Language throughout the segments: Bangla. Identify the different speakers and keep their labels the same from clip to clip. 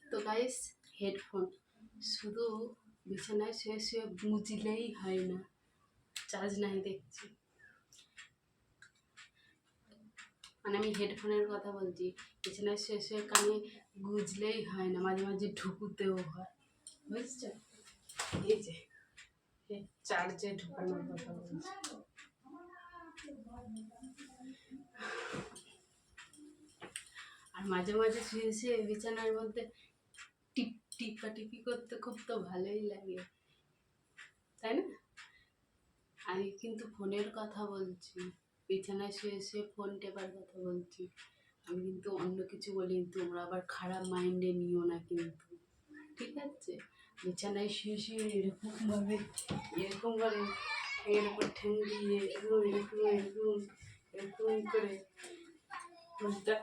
Speaker 1: তো গাইস, হেডফোন শুধু বিছানায় শুয়ে শুয়ে বুঝলেই হয় না, চার্জ নাই দেখছি। মানে আমি হেডফোনের কথা বলছি, বিছানায় শুয়ে শুয়ে কানে গুজলেই হয় না, মাঝে মাঝে ঢুকুতেও হয়, বুঝছো? এই যে চার্জে ঢুকানোর কথা বলছি। আর মাঝে মাঝে শুয়ে শুয়ে বিছানার মধ্যে টিপাটিপি করতে খুব তো ভালোই লাগে, তাই না? আমি কিন্তু ফোনের কথা বলছি, বিছানায় শুয়ে শুয়ে ফোন টেপার কথা বলছি। আমি কিন্তু অন্য কিছু বলি, তোমরা আবার খারাপ মাইন্ডে নিও না কিন্তু, ঠিক আছে? বিছানায় শুয়ে শুয়ে এরকমভাবে এর উপর ঠ্যাং দিয়ে এরকম করে ফোনটা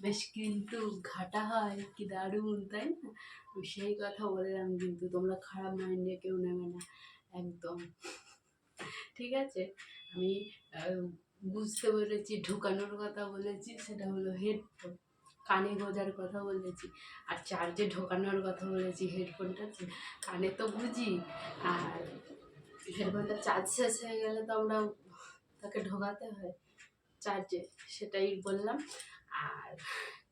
Speaker 1: বেশ কিন্তু ঘাটা হয়, কি দারুণ, তাই না? সেই কথা বললাম, কিন্তু তোমরা খারাপ মাইন্ডে কেউ নেবে না একদম, ঠিক আছে? আমি বুঝতে পেরেছি, ঢুকানোর কথা বলেছি, সেটা হলো হেডফোন, কানে গোজার কথা বলেছি। আর চার্জে ঢোকানোর কথা বলেছি, হেডফোনটা কানে তো বুঝি, আর হেডফোনটা চার্জ শেষ হয়ে গেলে তো আমরা তাকে ঢোকাতে হয় চার্জে, সেটাই বললাম। আর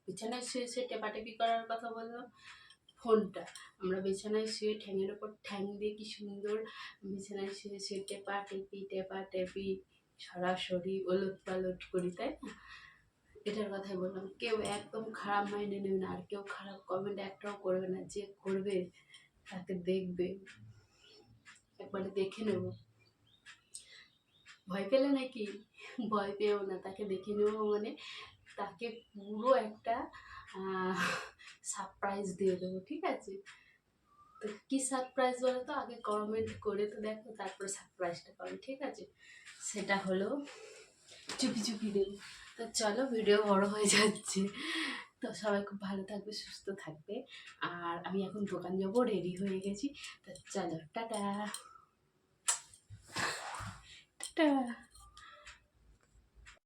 Speaker 1: বিছানায় শুয়ে শুয়ে টেপাটেপি করার কথা বললাম। ফোনটা আমরা বিছানায় শুয়ে ঠ্যাঙের ওপর ঠ্যাং দিয়ে কি সুন্দর বিছানায় শুয়ে শুয়ে টেপা টেপি সরাসরি ওলট পালট করি, তাই না? এটার কথাই বললাম। কেউ একদম খারাপ মাইন্ডে নেবে না, আর কেউ খারাপ কমেন্ট একটাও করবে না। যে করবে তাকে দেখবে, একবারে দেখে নেব। ভয় পেলে নাকি? ভয় পেও না, তাকে দেখে নেবো মানে তাকে পুরো একটা সারপ্রাইজ দিয়ে দেবো, ঠিক আছে? তো কী সারপ্রাইজ বলো তো? আগে কমেন্ট করে তো দেখো, তারপরে সারপ্রাইজটা পাবে, ঠিক আছে? সেটা হলো চুপি চুপি দেবো। তো চলো, ভিডিও বড় হয়ে যাচ্ছে। তো সবাই খুব ভালো থাকবে, সুস্থ থাকবে। আর আমি এখন দোকান যাবো, রেডি হয়ে গেছি। তো চলো, টাটা টাটা।